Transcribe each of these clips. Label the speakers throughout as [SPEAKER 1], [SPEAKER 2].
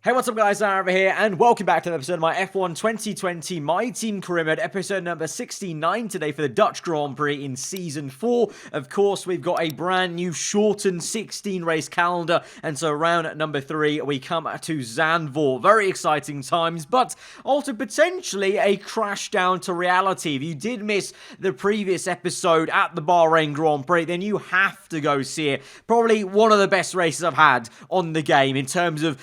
[SPEAKER 1] Hey, what's up guys, aarava here, and welcome back to an episode of my F1 2020 My Team Career Mode, episode number 69 today for the Dutch Grand Prix in Season 4. Of course, we've got a brand new shortened 16-race calendar, and so round number 3, we come to Zandvoort. Very exciting times, but also potentially a crash down to reality. If you did miss the previous episode at the Bahrain Grand Prix, then you have to go see it. Probably one of the best races I've had on the game in terms of,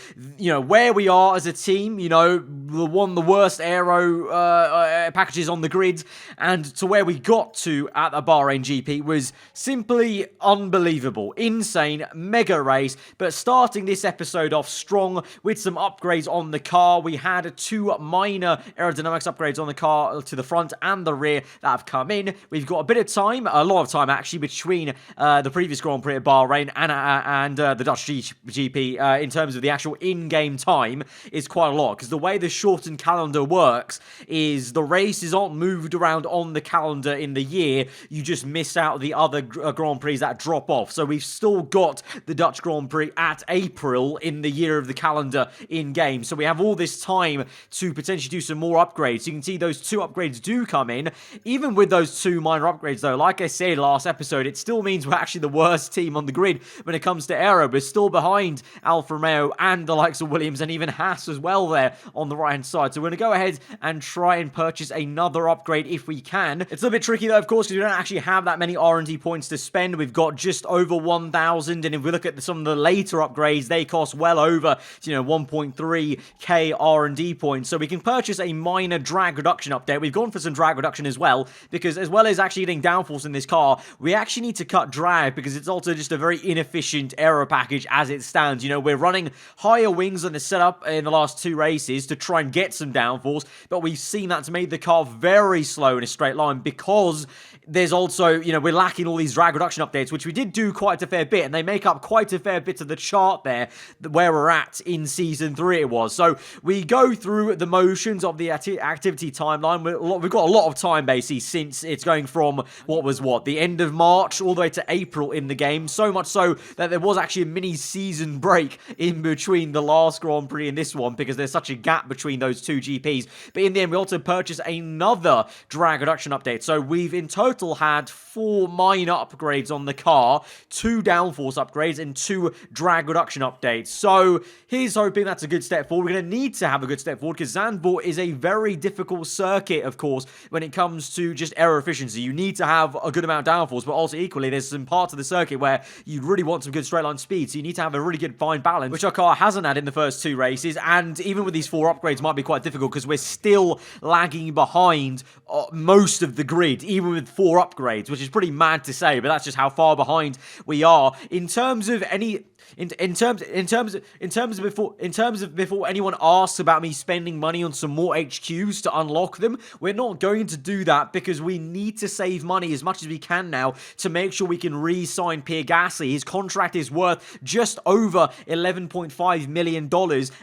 [SPEAKER 1] where we are as a team, the worst aero packages on the grid, and to where we got to at the Bahrain GP was simply unbelievable, insane, mega race. But starting this episode off strong with some upgrades on the car. We had 2 minor aerodynamics upgrades on the car to the front and the rear that have come in. We've got a bit of time, a lot of time actually, between the previous Grand Prix at Bahrain and the Dutch GP in terms of the actual in-game time is quite a lot, because the way the shortened calendar works is the races aren't moved around on the calendar in the year. You just miss out the other Grand Prix that drop off. So we've still got the Dutch Grand Prix at April in the year of the calendar in game. So we have all this time to potentially do some more upgrades. You can see those 2 upgrades do come in. Even with those 2 minor upgrades though, like I said last episode, it still means we're actually the worst team on the grid when it comes to aero. We're still behind Alfa Romeo and the likes of Williams and even Haas as well there on the right hand side. So we're going to go ahead and try and purchase another upgrade if we can. It's a little bit tricky though, of course, because we don't actually have that many R&D points to spend. We've got just over 1,000, and if we look at some of the later upgrades, they cost well over 1.3k R&D points. So we can purchase a minor drag reduction update. We've gone for some drag reduction as well, because as well as actually getting downforce in this car, we actually need to cut drag, because it's also just a very inefficient aero package as it stands. We're running higher wings on the setup in the last 2 races to try and get some downforce, but we've seen that's made the car very slow in a straight line, because there's also, we're lacking all these drag reduction updates, which we did do quite a fair bit, and they make up quite a fair bit of the chart there, where we're at in Season 3 it was. So we go through the motions of the activity timeline. We've got a lot of time, basically, since it's going from, the end of March all the way to April in the game. So much so that there was actually a mini season break in between the last Grand Prix and this one, because there's such a gap between those 2 GPs. But in the end, we also purchased another drag reduction update. So we've in total had 4 minor upgrades on the car, 2 downforce upgrades, and 2 drag reduction updates. So here's hoping that's a good step forward. We're going to need to have a good step forward, because Zandvoort is a very difficult circuit, of course, when it comes to just aero efficiency. You need to have a good amount of downforce, but also equally, there's some parts of the circuit where you really want some good straight line speed. So you need to have a really good fine balance, which our car hasn't had in the first 2 races. And even with these 4 upgrades, might be quite difficult, because we're still lagging behind most of the grid, even with 4 upgrades, which is pretty mad to say, but that's just how far behind we are in terms of any. In terms of before anyone asks about me spending money on some more HQs to unlock them, we're not going to do that, because we need to save money as much as we can now to make sure we can re-sign Pierre Gasly. His contract is worth just over $11.5 million,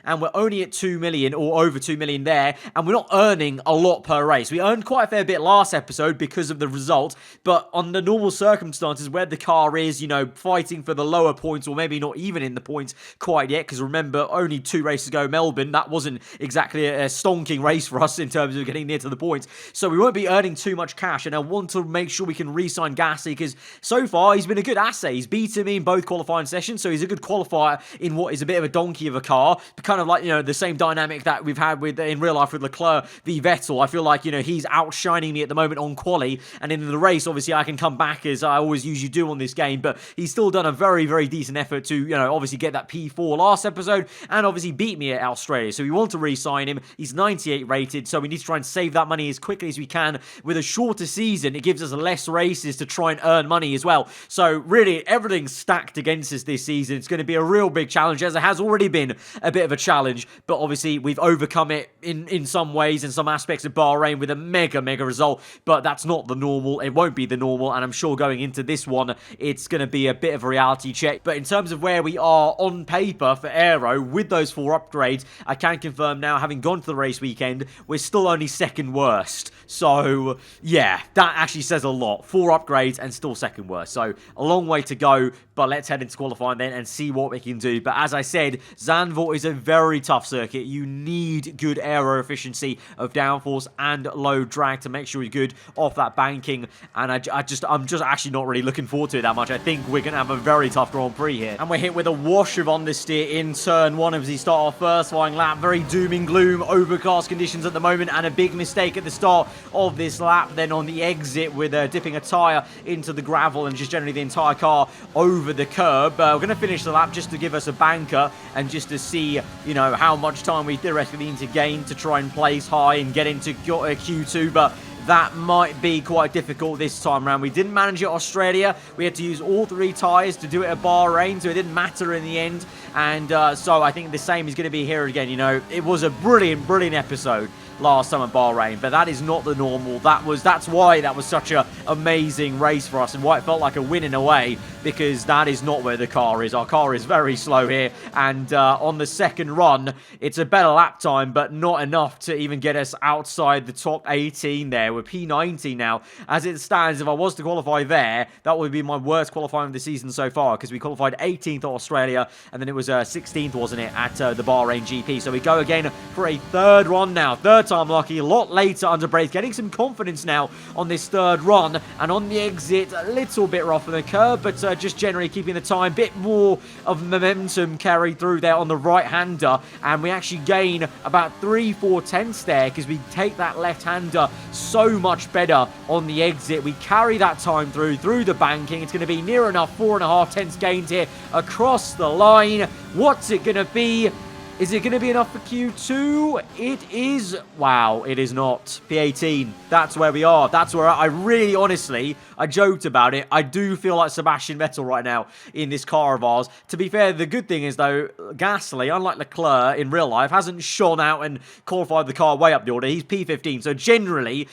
[SPEAKER 1] and we're only at 2 million or over 2 million there, and we're not earning a lot per race. We earned quite a fair bit last episode because of the result, but on the normal circumstances where the car is, fighting for the lower points, or maybe not even in the points quite yet, because remember, only 2 races ago, Melbourne, that wasn't exactly a stonking race for us in terms of getting near to the points, so we won't be earning too much cash, and I want to make sure we can re-sign Gasly, because so far, he's been a good asset. He's beaten me in both qualifying sessions, so he's a good qualifier in what is a bit of a donkey of a car, kind of like, the same dynamic that we've had in real life with Leclerc v Vettel. I feel like, he's outshining me at the moment on quali, and in the race, obviously, I can come back as I always usually do on this game, but he's still done a very, very decent effort to, obviously get that P4 last episode, and obviously beat me at Australia. So we want to re-sign him. He's 98 rated, so we need to try and save that money as quickly as we can. With a shorter season, it gives us less races to try and earn money as well. So really, everything's stacked against us this season. It's going to be a real big challenge, as it has already been a bit of a challenge, but obviously we've overcome it in some ways, in some aspects of Bahrain with a mega result, but that's not the normal. It won't be the normal, and I'm sure going into this one, it's going to be a bit of a reality check. But in terms of where we are on paper for AERO with those 4 upgrades. I can confirm now, having gone to the race weekend, we're still only second worst. So, yeah, that actually says a lot. 4 upgrades and still second worst. So, a long way to go, but let's head into qualifying then and see what we can do. But as I said, Zandvoort is a very tough circuit. You need good aero efficiency of downforce and low drag to make sure you're good off that banking. And I'm just actually not really looking forward to it that much. I think we're going to have a very tough Grand Prix here. And we're hit with a wash of understeer in turn 1 as we start our first flying lap. Very doom and gloom, overcast conditions at the moment, and a big mistake at the start of this lap. Then on the exit with dipping a tyre into the gravel and just generally the entire car over the curb. We're going to finish the lap just to give us a banker and just to see, you know, how much time we theoretically need to gain to try and place high and get into Q2, but that might be quite difficult this time around. We didn't manage it at Australia. We had to use all 3 tyres to do it at Bahrain, so it didn't matter in the end. And so I think the same is going to be here again. You know, it was a brilliant, brilliant episode last time at Bahrain, but that is not the normal. That's why that was such a amazing race for us and why it felt like a win in a way, because that is not where the car is. Our car is very slow here, and on the second run, it's a better lap time, but not enough to even get us outside the top 18 there. We're P90 now. As it stands, if I was to qualify there, that would be my worst qualifying of the season so far, because we qualified 18th at Australia, and then it was 16th, wasn't it, at the Bahrain GP. So we go again for a third run now. Third time lucky, a lot later under brace, getting some confidence now on this third run, and on the exit, a little bit rough on the curb, but just generally keeping the time, bit more of momentum carried through there on the right-hander, and we actually gain about 3-4 tenths there because we take that left-hander so much better on the exit. We carry that time through the banking. It's going to be near enough 4.5 tenths gained here across the line. What's it going to be? Is it going to be enough for Q2? It is. Wow, it is not. P18. That's where we are. That's where I really, honestly, I joked about it. I do feel like Sebastian Vettel right now in this car of ours. To be fair, the good thing is, though, Gasly, unlike Leclerc in real life, hasn't shone out and qualified the car way up the order. He's P15. So genuinely,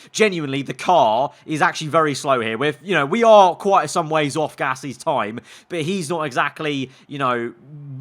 [SPEAKER 1] the car is actually very slow here. We are quite some ways off Gasly's time, but he's not exactly,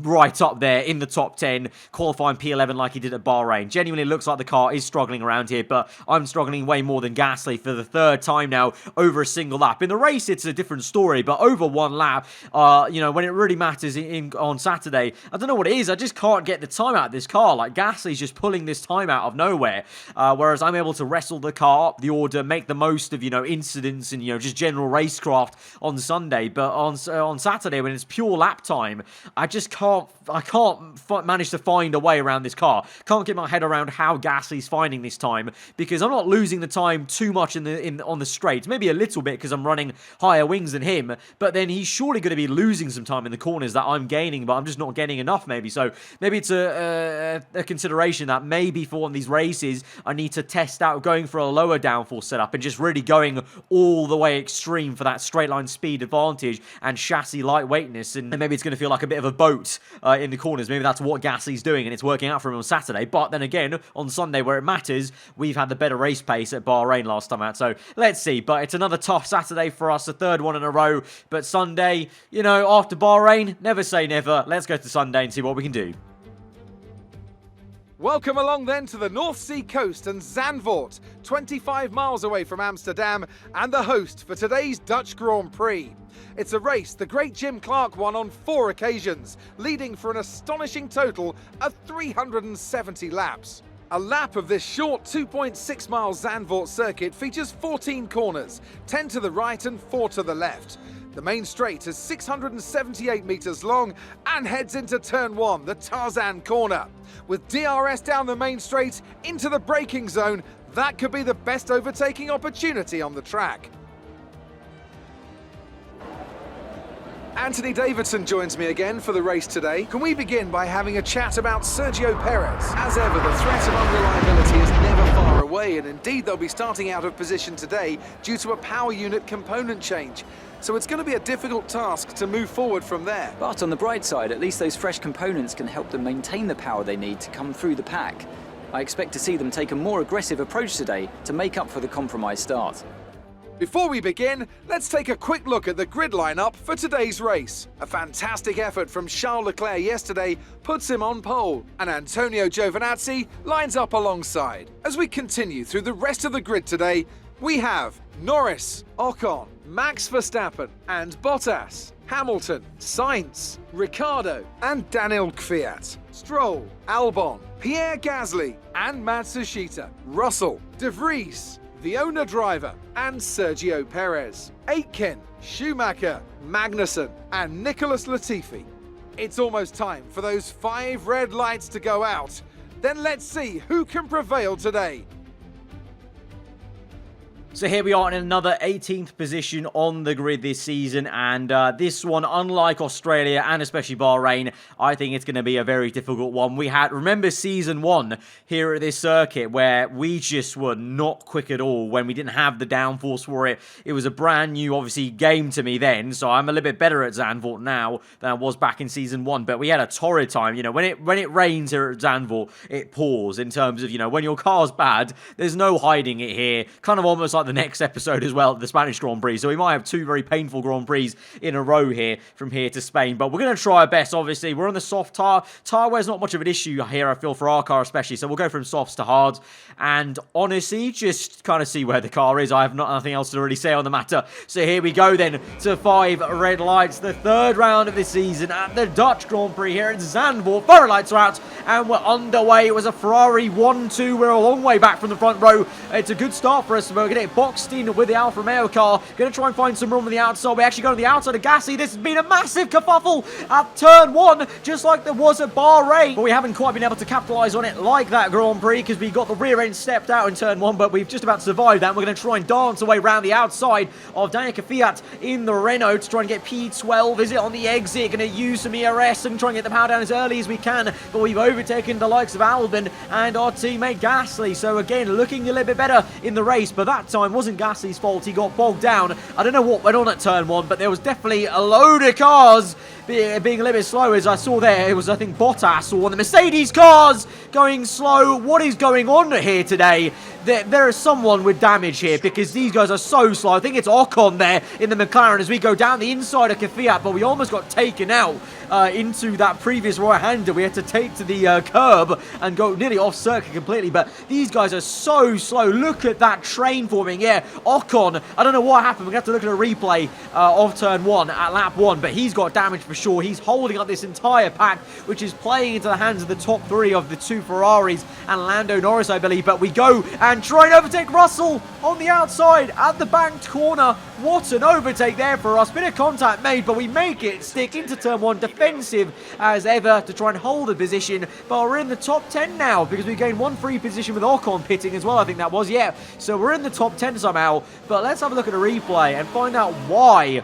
[SPEAKER 1] right up there in the top 10, qualifying P11 like he did at Bahrain. Genuinely looks like the car is struggling around here, but I'm struggling way more than Gasly for the third time now over a single lap. In the race, it's a different story, but over one lap, when it really matters on Saturday, I don't know what it is. I just can't get the time out of this car. Like, Gasly's just pulling this time out of nowhere, whereas I'm able to wrestle the car up the order, make the most of, incidents and, just general racecraft on Sunday. But on Saturday, when it's pure lap time, I can't manage to find a way around this car. Can't get my head around how Gasly's finding this time, because I'm not losing the time too much on the straights. Maybe a little bit because I'm running higher wings than him, but then he's surely going to be losing some time in the corners that I'm gaining, but I'm just not getting enough maybe. So maybe it's a consideration that maybe for one of these races I need to test out going for a lower downforce setup and just really going all the way extreme for that straight line speed advantage and chassis lightweightness, and maybe it's going to feel like a bit of a boat in the corners. Maybe that's what Gasly's doing and it's working out for him on Saturday. But then again, on Sunday where it matters, we've had the better race pace at Bahrain last time out. So let's see. But it's another tough Saturday for us, a third one in a row. But Sunday, after Bahrain, never say never. Let's go to Sunday and see what we can do.
[SPEAKER 2] Welcome along then to the North Sea coast and Zandvoort, 25 miles away from Amsterdam, and the host for today's Dutch Grand Prix. It's a race the great Jim Clark won on 4 occasions, leading for an astonishing total of 370 laps. A lap of this short 2.6 mile Zandvoort circuit features 14 corners, 10 to the right and 4 to the left. The main straight is 678 metres long and heads into turn 1, the Tarzan corner. With DRS down the main straight into the braking zone, that could be the best overtaking opportunity on the track. Anthony Davidson joins me again for the race today. Can we begin by having a chat about Sergio Perez? As ever, the threat of unreliability is never far away, and indeed they'll be starting out of position today due to a power unit component change. So it's going to be a difficult task to move forward from there.
[SPEAKER 3] But on the bright side, at least those fresh components can help them maintain the power they need to come through the pack. I expect to see them take a more aggressive approach today to make up for the compromised start.
[SPEAKER 2] Before we begin, let's take a quick look at the grid lineup for today's race. A fantastic effort from Charles Leclerc yesterday puts him on pole, and Antonio Giovinazzi lines up alongside. As we continue through the rest of the grid today, we have Norris, Ocon, Max Verstappen and Bottas, Hamilton, Sainz, Ricciardo and Daniel Kvyat, Stroll, Albon, Pierre Gasly and Matsushita, Russell, De Vries, the owner driver and Sergio Perez, Aitken, Schumacher, Magnussen and Nicholas Latifi. It's almost time for those 5 red lights to go out. Then let's see who can prevail today.
[SPEAKER 1] So here we are in another 18th position on the grid this season, and this one, unlike Australia and especially Bahrain, I think it's going to be a very difficult one. Remember season 1 here at this circuit where we just were not quick at all when we didn't have the downforce for it. It was a brand new, obviously, game to me then, so I'm a little bit better at Zandvoort now than I was back in season 1, but we had a torrid time. You know, when it rains here at Zandvoort, it pours in terms of, you know, when your car's bad, there's no hiding it here. Kind of almost like the next episode as well, the Spanish Grand Prix. So we might have 2 very painful Grand Prix in a row here from here to Spain. But we're going to try our best, obviously. We're on the soft tire. Tire wear's not much of an issue here, I feel, for our car especially. So we'll go from softs to hards. And honestly, just kind of see where the car is. I have nothing else to really say on the matter. So here we go then to 5 red lights. The 3rd round of the season at the Dutch Grand Prix here at Zandvoort. 4 lights are out and we're underway. It was a Ferrari 1-2. We're a long way back from the front row. It's a good start for us. We're going to get boxed in with the Alfa Romeo car. Going to try and find some room on the outside. We actually got on the outside of Gasly. This has been a massive kerfuffle at turn 1, just like there was at Bahrain. But we haven't quite been able to capitalise on it like that Grand Prix because we got the rear end stepped out in turn 1, but we've just about survived that. We're going to try and dance away around the outside of Daniel Kvyat in the Renault to try and get P12. Is it on the exit? Going to use some ERS and try and get the power down as early as we can. But we've overtaken the likes of Albon and our teammate Gasly. So again, looking a little bit better in the race, but that time wasn't Gasly's fault. He got bogged down. I don't know what went on at turn 1, but there was definitely a load of cars being a little bit slow. As I saw there, it was, I think, Bottas or one of the Mercedes cars going slow. What is going on here today? There is someone with damage here because these guys are so slow. I think it's Ocon there in the McLaren as we go down the inside of Kvyat, but we almost got taken out into that previous right-hander. We had to take to the curb and go nearly off circuit completely, but these guys are so slow. Look at that train forming. Yeah, Ocon, I don't know what happened. We're going to have to look at a replay of turn 1 at lap 1, but he's got damage for sure. He's holding up this entire pack, which is playing into the hands of the top 3 of the 2 Ferraris and Lando Norris, I believe, but we go and try and overtake Russell on the outside at the banked corner. What an overtake there for us. Bit of contact made, but we make it stick into turn 1, defensive as ever to try and hold the position. But we're in the top 10 now because we gained 1 free position with Ocon pitting as well, I think that was. Yeah, so we're in the top 10 somehow. But let's have a look at a replay and find out why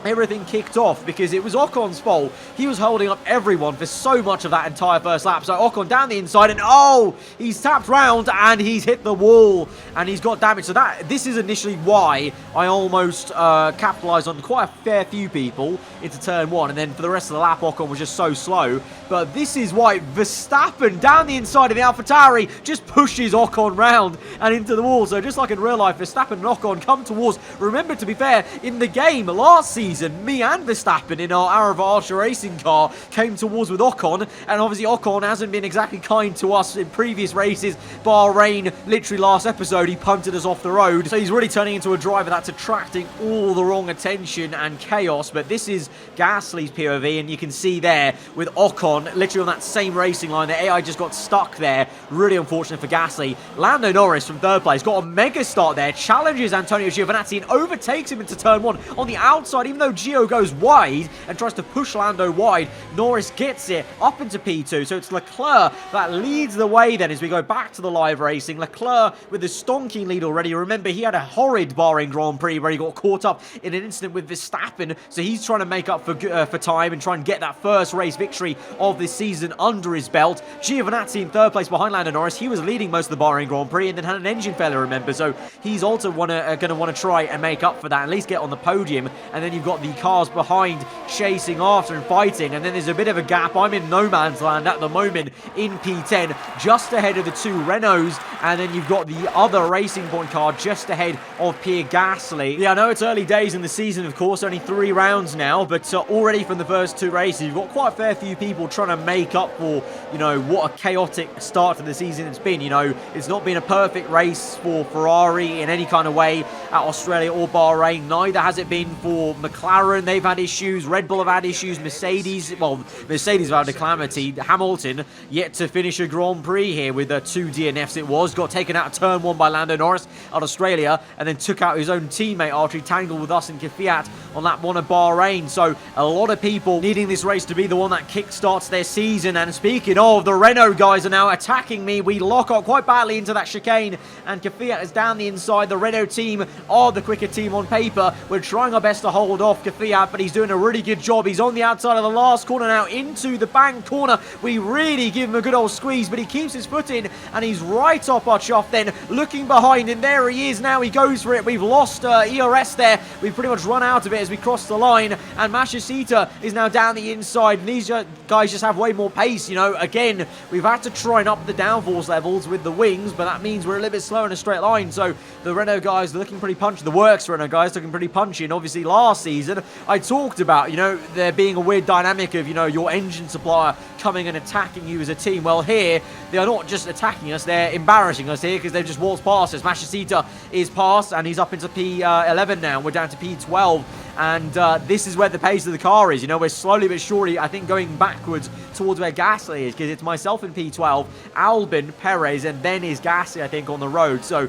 [SPEAKER 1] everything kicked off, because it was Ocon's fault. He was holding up everyone for so much of that entire first lap. So Ocon down the inside and he's tapped round and he's hit the wall and he's got damage. So this is initially why I almost capitalised on quite a fair few people into turn 1, and then for the rest of the lap Ocon was just so slow. But this is why Verstappen down the inside of the AlphaTauri just pushes Ocon round and into the wall. So just like in real life, Verstappen and Ocon come towards. Remember, to be fair, in the game last season, me and Verstappen in our aarava racing car came towards with Ocon, and obviously Ocon hasn't been exactly kind to us in previous races. Bahrain, literally last episode, he punted us off the road. So he's really turning into a driver that's attracting all the wrong attention and chaos. But this is Gasly's POV, and you can see there with Ocon literally on that same racing line. The AI just got stuck there. Really unfortunate for Gasly. Lando Norris from 3rd place got a mega start there, challenges Antonio Giovinazzi and overtakes him into turn 1 on the outside. Even though Gio goes wide and tries to push Lando wide, Norris gets it up into P2. So it's Leclerc that leads the way then as we go back to the live racing. Leclerc with the stonking lead already. Remember, he had a horrid Bahrain Grand Prix where he got caught up in an incident with Verstappen. So he's trying to make up for time and try and get that first race victory of this season under his belt. Giovinazzi in 3rd place behind Lando Norris. He was leading most of the Bahrain Grand Prix and then had an engine failure, remember. So he's also going to want to try and make up for that, at least get on the podium. And then you've got got the cars behind chasing after and fighting, and then there's a bit of a gap. I'm in no man's land at the moment in P10, just ahead of the 2 Renaults, and then you've got the other Racing Point car just ahead of Pierre Gasly. Yeah, I know it's early days in the season, of course, only 3 rounds now, but already from the first 2 races, you've got quite a fair few people trying to make up for, you know, what a chaotic start to the season it's been. You know, it's not been a perfect race for Ferrari in any kind of way at Australia or Bahrain. Neither has it been for McLaren. They've had issues. Red Bull have had issues. Mercedes have had a calamity. Hamilton yet to finish a Grand Prix here with 2 DNFs it was. Got taken out of turn 1 by Lando Norris out of Australia, and then took out his own teammate after he tangled with us in Kvyat on lap 1 of Bahrain. So a lot of people needing this race to be the one that kickstarts their season. And speaking of, the Renault guys are now attacking me. We lock up quite badly into that chicane, and Kvyat is down the inside. The Renault team are the quicker team on paper. We're trying our best to hold off Kvyat, but he's doing a really good job. He's on the outside of the last corner now into the bank corner. We really give him a good old squeeze, but he keeps his foot in, and he's right up our chuff then, looking behind, and there he is now. He goes for it. We've lost ERS there. We've pretty much run out of it as we cross the line, and Mashasita is now down the inside, and these guys just have way more pace. You know, again, we've had to try and up the downforce levels with the wings, but that means we're a little bit slower in a straight line. So the Renault guys are looking pretty punchy. The Works Renault guys looking pretty punchy, and obviously last season I talked about, you know, there being a weird dynamic of, you know, your engine supplier coming and attacking you as a team. Well, here they are not just attacking us, they're embarrassing us here, because they've just waltzed past us. Mashasita is past, and he's up into P11 now. We're down to P12, and this is where the pace of the car is. You know, we're slowly but surely, I think, going backwards towards where Gasly is, because it's myself in P12, Albon, Perez, and then is Gasly, I think, on the road. So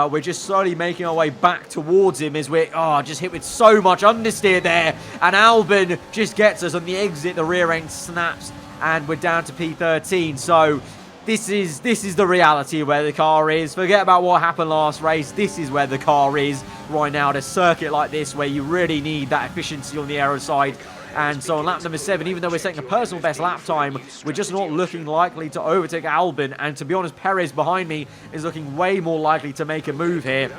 [SPEAKER 1] we're just slowly making our way back towards him as we're just hit with so much understeer there, and Albon just gets us on the exit. The rear end snaps, and we're down to P13. So this is the reality where the car is. Forget about what happened last race. This is where the car is right now at a circuit like this, where you really need that efficiency on the aero side. And so on lap number 7, even though we're setting a personal best lap time, we're just not looking likely to overtake Albon. And to be honest, Perez behind me is looking way more likely to make a move here.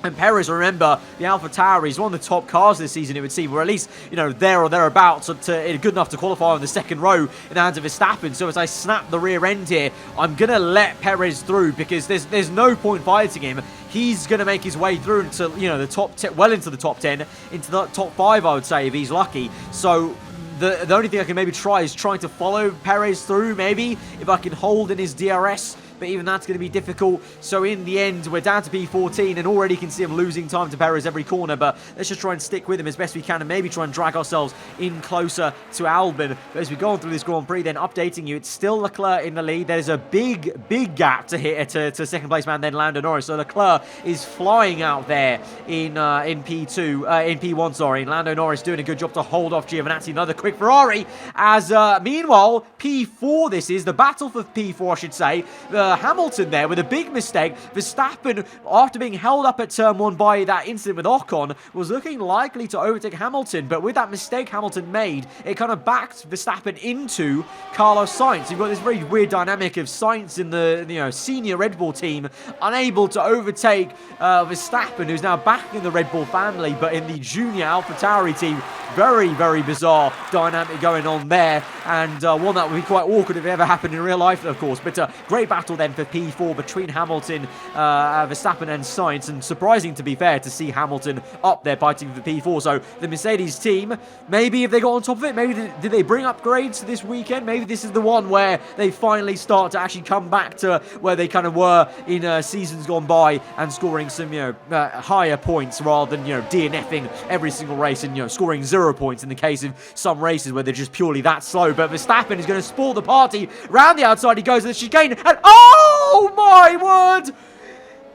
[SPEAKER 1] And Perez, remember, the AlphaTauri is one of the top cars this season, it would seem, or at least, you know, there or thereabouts, good enough to qualify on the second row in the hands of Verstappen. So as I snap the rear end here, I'm going to let Perez through, because there's no point fighting him. He's going to make his way through into, you know, the top 10, well into the top 10, into the top 5, I would say, if he's lucky. So the only thing I can maybe try is trying to follow Perez through, maybe, if I can hold in his DRS. But even that's going to be difficult. So in the end, we're down to P14, and already can see him losing time to Perez every corner. But let's just try and stick with him as best we can, and maybe try and drag ourselves in closer to Albon. But as we go on through this Grand Prix, then updating you, it's still Leclerc in the lead. There's a big gap to hit to second place man, then Lando Norris. So Leclerc is flying out there in P1, sorry. And Lando Norris doing a good job to hold off Giovinazzi, another quick Ferrari. As meanwhile, P4 this is, the battle for P4, I should say. Hamilton there with a big mistake. Verstappen, after being held up at turn 1 by that incident with Ocon, was looking likely to overtake Hamilton, but with that mistake Hamilton made, it kind of backed Verstappen into Carlos Sainz. You've got this very weird dynamic of Sainz in the senior Red Bull team unable to overtake Verstappen, who's now back in the Red Bull family, but in the junior AlphaTauri team. Very, very bizarre dynamic going on there, and one that would be quite awkward if it ever happened in real life, of course. But great battle then for P4 between Hamilton, Verstappen and Sainz, and surprising, to be fair, to see Hamilton up there fighting for P4. So the Mercedes team, maybe if they got on top of it, maybe did they bring upgrades this weekend? Maybe this is the one where they finally start to actually come back to where they kind of were in seasons gone by, and scoring some, higher points rather than, DNFing every single race and, scoring 0 points in the case of some races where they're just purely that slow. But Verstappen is going to spoil the party. Round the outside he goes to the chicane, and oh my word!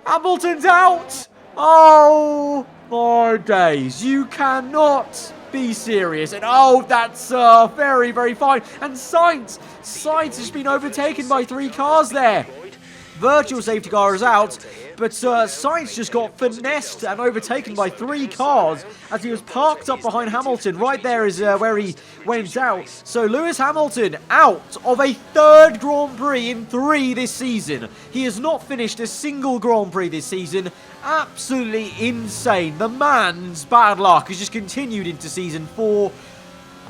[SPEAKER 1] Hamilton's out! Oh my days. You cannot be serious. And oh, that's very, very fine. And Sainz has been overtaken by 3 cars there. Virtual safety car is out. but Sainz just got finessed and overtaken by 3 cars as he was parked up behind Hamilton. Right there is where he went out. So Lewis Hamilton out of a 3rd Grand Prix in 3 this season. He has not finished a single Grand Prix this season. Absolutely insane. The man's bad luck has just continued into Season 4.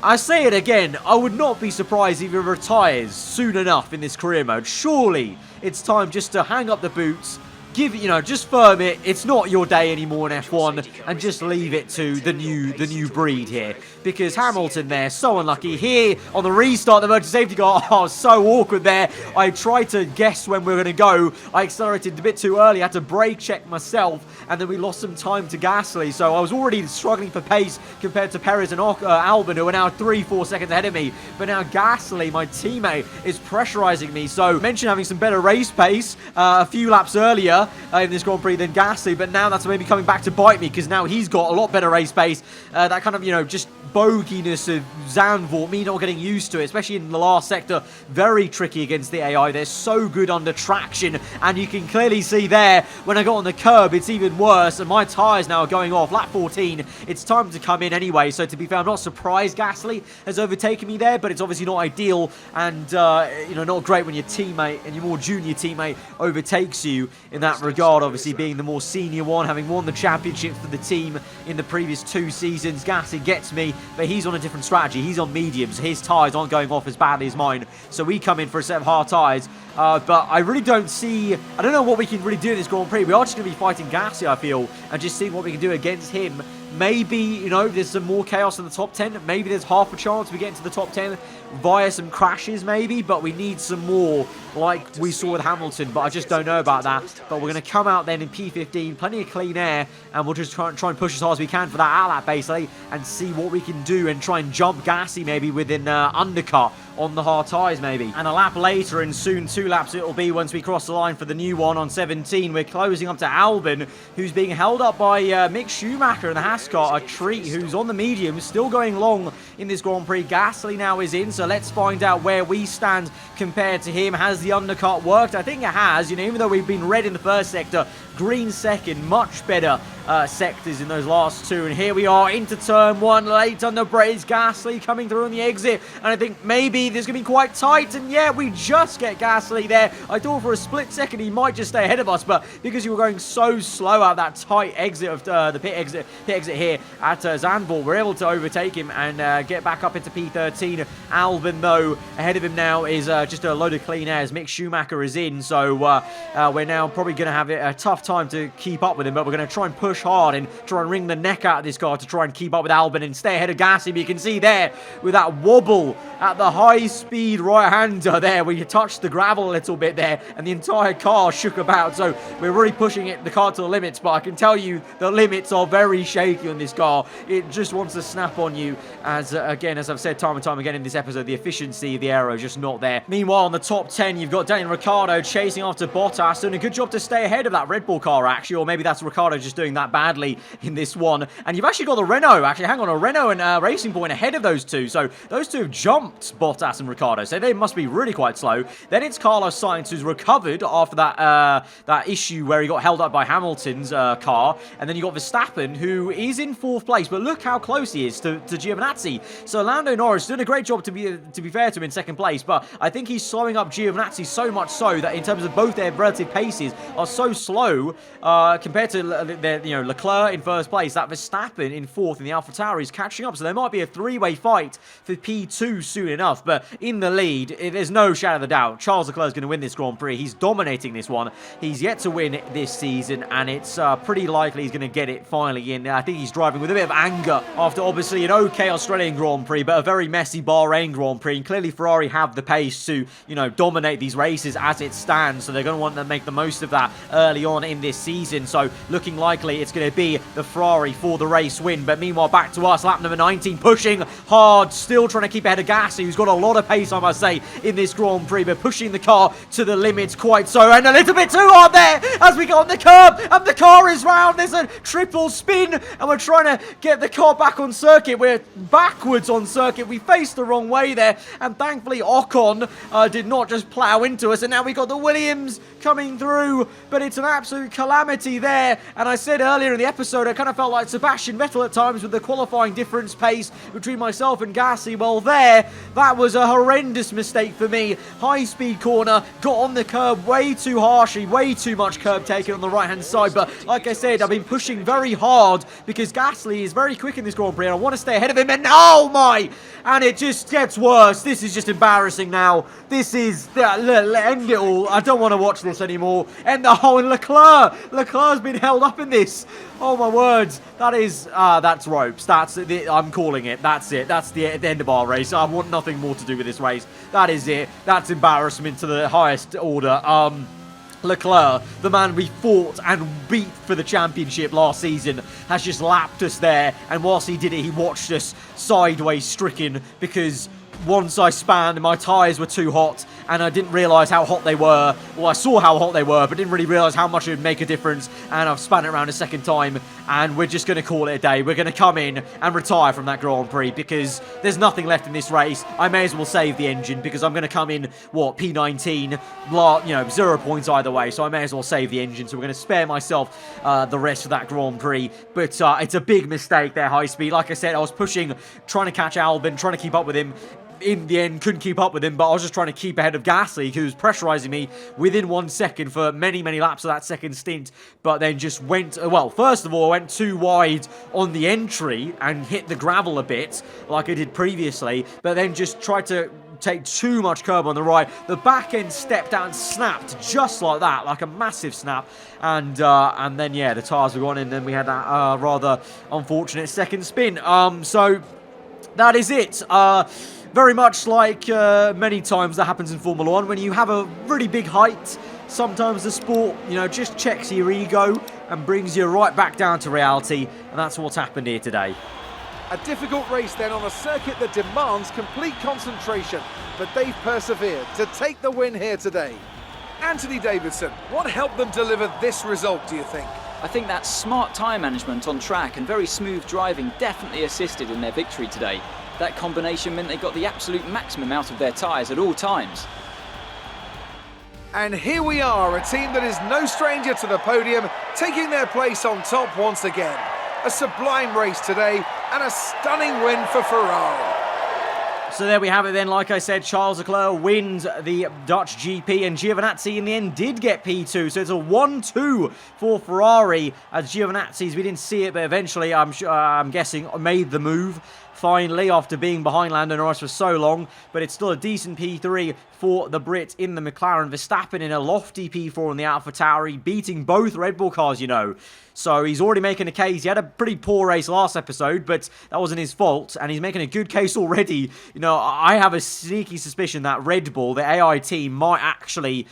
[SPEAKER 1] I say it again, I would not be surprised if he retires soon enough in this career mode. Surely it's time just to hang up the boots, just firm it. It's not your day anymore in F1, and just leave it to the new breed here. Because Hamilton there, so unlucky. Here on the restart, the emergency safety car, so awkward there. I tried to guess when we were going to go. I accelerated a bit too early, I had to brake check myself, and then we lost some time to Gasly. So I was already struggling for pace compared to Perez and Albon, who are now 3-4 seconds ahead of me. But now Gasly, my teammate, is pressurizing me. So I mentioned having some better race pace a few laps earlier in this Grand Prix than Gasly, but now that's maybe coming back to bite me because now he's got a lot better race pace. That kind of, just boginess of Zandvoort, me not getting used to it, especially in the last sector. Very tricky against the AI. They're so good under traction, and you can clearly see there when I got on the curb, it's even worse, and my tyres now are going off. Lap 14, it's time to come in anyway, so to be fair, I'm not surprised Gasly has overtaken me there, but it's obviously not ideal, and, not great when your teammate and your more junior teammate overtakes you in that regard, obviously being the more senior one, having won the championship for the team in the previous 2 seasons. Gasly gets me, but he's on a different strategy. He's on mediums. His tyres aren't going off as badly as mine, so we come in for a set of hard tyres. But I really don't know what we can really do in this Grand Prix. We are just going to be fighting Gasly, I feel, and just seeing what we can do against him. Maybe, there's some more chaos in the top 10. Maybe there's half a chance we get into the top 10 via some crashes, maybe. But we need some more, like we saw with Hamilton. But I just don't know about that. But we're going to come out then in P15, plenty of clean air. And we'll just try and push as hard as we can for that outlap, basically. And see what we can do and try and jump Gasly, maybe, with an undercut on the hard tyres, maybe. And a lap later, and soon 2 laps it'll be once we cross the line for the new one on 17. We're closing up to Albon, who's being held up by Mick Schumacher in the Haas car. A treat, who's on the medium, still going long in this Grand Prix. Gasly now is in, so let's find out where we stand compared to him. Has the undercut worked? I think it has. Even though we've been red in the first sector, green second, much better sectors in those last 2. And here we are into turn 1, late on the brakes. Gasly coming through on the exit, and I think maybe this is going to be quite tight, and yeah, we just get Gasly there. I thought for a split second he might just stay ahead of us, but because he was going so slow out that tight exit of the pit exit here at Zandvoort, we're able to overtake him and get back up into P13. Albon, though, ahead of him now is just a load of clean air as Mick Schumacher is in, so we're now probably going to have a tough time to keep up with him, but we're going to try and push hard and try and wring the neck out of this car to try and keep up with Albon and stay ahead of Gasly. But you can see there with that wobble at the high-speed right-hander there, where you touched the gravel a little bit there, and the entire car shook about. So we're really pushing the car to the limits, but I can tell you the limits are very shaky on this car. It just wants to snap on you, as again, as I've said time and time again in this episode, the efficiency of the aero is just not there. Meanwhile, in the top 10, you've got Daniel Ricciardo chasing after Bottas, doing a good job to stay ahead of that Red Bull car, actually, or maybe that's Ricciardo just doing that badly in this one. And you've actually got the Renault, a Renault and Racing Point ahead of those two, so those two have jumped Bottas and Ricciardo, so they must be really quite slow. Then it's Carlos Sainz, who's recovered after that issue where he got held up by Hamilton's car, and then you got Verstappen, who is in 4th place, but look how close he is to Giovinazzi. So Lando Norris doing a great job, to be fair to him, in 2nd place, but I think he's slowing up Giovinazzi so much so that in terms of both their relative paces are so slow compared to Leclerc in 1st place, that Verstappen in 4th in the AlphaTauri is catching up, so there might be a 3-way fight for P2 soon enough. But in the lead, there's no shadow of a doubt, Charles Leclerc is going to win this Grand Prix. He's dominating this one. He's yet to win this season, and it's pretty likely he's going to get it finally in. I think he's driving with a bit of anger after obviously an okay Australian Grand Prix, but a very messy Bahrain Grand Prix, and clearly Ferrari have the pace to, dominate these races as it stands, so they're going to want to make the most of that early on in this season. So looking likely it's going to be the Ferrari for the race win. But meanwhile, back to us, lap number 19, pushing hard, still trying to keep ahead of Gasly, who's got a lot of pace, I must say, in this Grand Prix, but pushing the car to the limits quite so, and a little bit too hard there as we go on the curb, and the car is round. There's a triple spin, and we're trying to get the car back on circuit. We're backwards on circuit. We faced the wrong way there, and thankfully Ocon did not just plow into us, and now we got the Williams coming through, but it's an absolute calamity there. And I said earlier in the episode, I kind of felt like Sebastian Vettel at times with the qualifying difference pace between myself and Gasly. Well, that was a horrendous mistake for me. High-speed corner, got on the curb way too harshly, way too much curb taken on the right-hand side. But like I said, I've been pushing very hard because Gasly is very quick in this Grand Prix, and I want to stay ahead of him. And oh my! And it just gets worse. This is just embarrassing now. This is end it all. I don't want to watch this anymore. And the whole Leclerc's been held up in this. Oh my words, that's ropes. I'm calling it. That's it. That's the end of our race. I want nothing more to do with this race. That is it. That's embarrassment to the highest order. Leclerc, the man we fought and beat for the championship last season, has just lapped us there, and whilst he did it, he watched us sideways stricken because once I spanned, my tyres were too hot, and I didn't realise how hot they were. Well, I saw how hot they were, but didn't really realise how much it would make a difference, and I've spun it around a second time, and we're just going to call it a day. We're going to come in and retire from that Grand Prix, because there's nothing left in this race. I may as well save the engine, because I'm going to come in, P19, 0 points either way, so I may as well save the engine, so we're going to spare myself the rest of that Grand Prix. But it's a big mistake there, high speed. Like I said, I was pushing, trying to catch Albon, trying to keep up with him. In the end, couldn't keep up with him, but I was just trying to keep ahead of Gasly, who was pressurising me within 1 second for many, many laps of that second stint, but then just went, first of all, I went too wide on the entry and hit the gravel a bit, like I did previously, but then just tried to take too much curb on the right. The back end stepped out and snapped just like that, like a massive snap, and then, yeah, the tyres were gone, and then we had that rather unfortunate second spin. So that is it. Very much like many times that happens in Formula 1, when you have a really big height, sometimes the sport, just checks your ego and brings you right back down to reality, and that's what's happened here today.
[SPEAKER 2] A difficult race then on a circuit that demands complete concentration, but they've persevered to take the win here today. Anthony Davidson, what helped them deliver this result, do you think?
[SPEAKER 3] I think that smart tyre management on track and very smooth driving definitely assisted in their victory today. That combination meant they got the absolute maximum out of their tyres at all times.
[SPEAKER 2] And here we are, a team that is no stranger to the podium, taking their place on top once again. A sublime race today, and a stunning win for Ferrari.
[SPEAKER 1] So there we have it then. Like I said, Charles Leclerc wins the Dutch GP, and Giovinazzi in the end did get P2. So it's a 1-2 for Ferrari, as Giovinazzi's, we didn't see it, but eventually, I'm guessing, made the move finally after being behind Lando Norris for so long. But it's still a decent P3 for the Brit in the McLaren. Verstappen in a lofty P4 in the AlphaTauri, beating both Red Bull cars, So he's already making a case. He had a pretty poor race last episode, but that wasn't his fault, and he's making a good case already. I have a sneaky suspicion that Red Bull, the AI team, might actually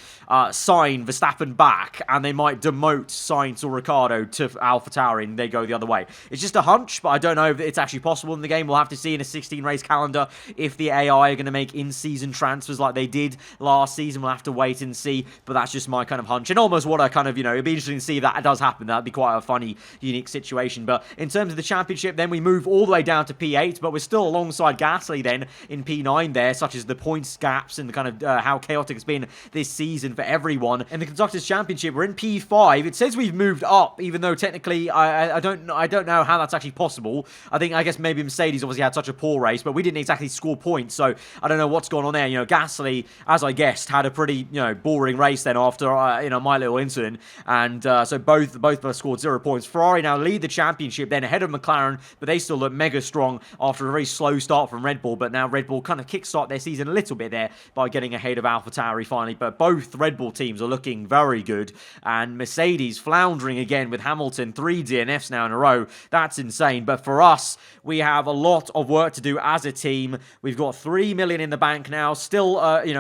[SPEAKER 1] sign Verstappen back, and they might demote Sainz or Ricciardo to AlphaTauri, and they go the other way. It's just a hunch, but I don't know if it's actually possible in the game. We'll have to see in a 16-race calendar if the AI are going to make in-season transfers like they did last season. We'll have to wait and see, but that's just my kind of hunch, and almost what I kind of, it'd be interesting to see if that does happen. That'd be quite a funny, unique situation. But in terms of the championship, then we move all the way down to P8, but we're still alongside Gasly then in P9 there, such as the points gaps and the kind of how chaotic it's been this season for everyone. In the Constructors' Championship, we're in P5. It says we've moved up, even though technically I don't know how that's actually possible. I guess maybe Mercedes obviously had such a poor race, but we didn't exactly score points, so I don't know what's going on there. Gasly, as I guessed, had a pretty boring race then after my little incident, and so both of us scored 0 points. Ferrari now lead the championship then ahead of McLaren, but they still look mega strong after a very slow start from Red Bull. But now Red Bull kind of kickstart their season a little bit there by getting ahead of AlphaTauri finally. But both Red Bull teams are looking very good, and Mercedes floundering again with Hamilton, 3 DNFs now in a row. That's insane. But for us, we have a lot lot of work to do as a team. We've got 3 million in the bank now. Still,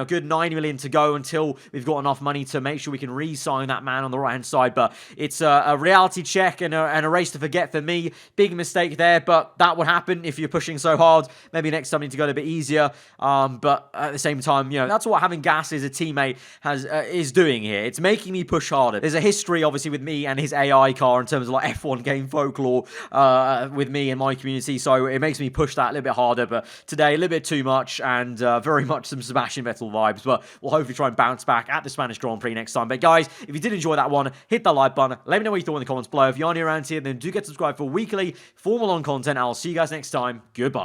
[SPEAKER 1] good 9 million to go until we've got enough money to make sure we can re-sign that man on the right-hand side. But it's a reality check and a race to forget for me. Big mistake there, but that would happen if you're pushing so hard. Maybe next time you need to go a bit easier. But at the same time, that's what having Gas as a teammate is doing here. It's making me push harder. There's a history, obviously, with me and his AI car in terms of like F1 game folklore with me and my community. So it makes me push that a little bit harder. But today, a little bit too much and very much some Sebastian Vettel vibes. But we'll hopefully try and bounce back at the Spanish Grand Prix next time. But guys, if you did enjoy that one, hit that like button. Let me know what you thought in the comments below. If you're new around here, then do get subscribed for weekly Formula 1 content. I'll see you guys next time. Goodbye.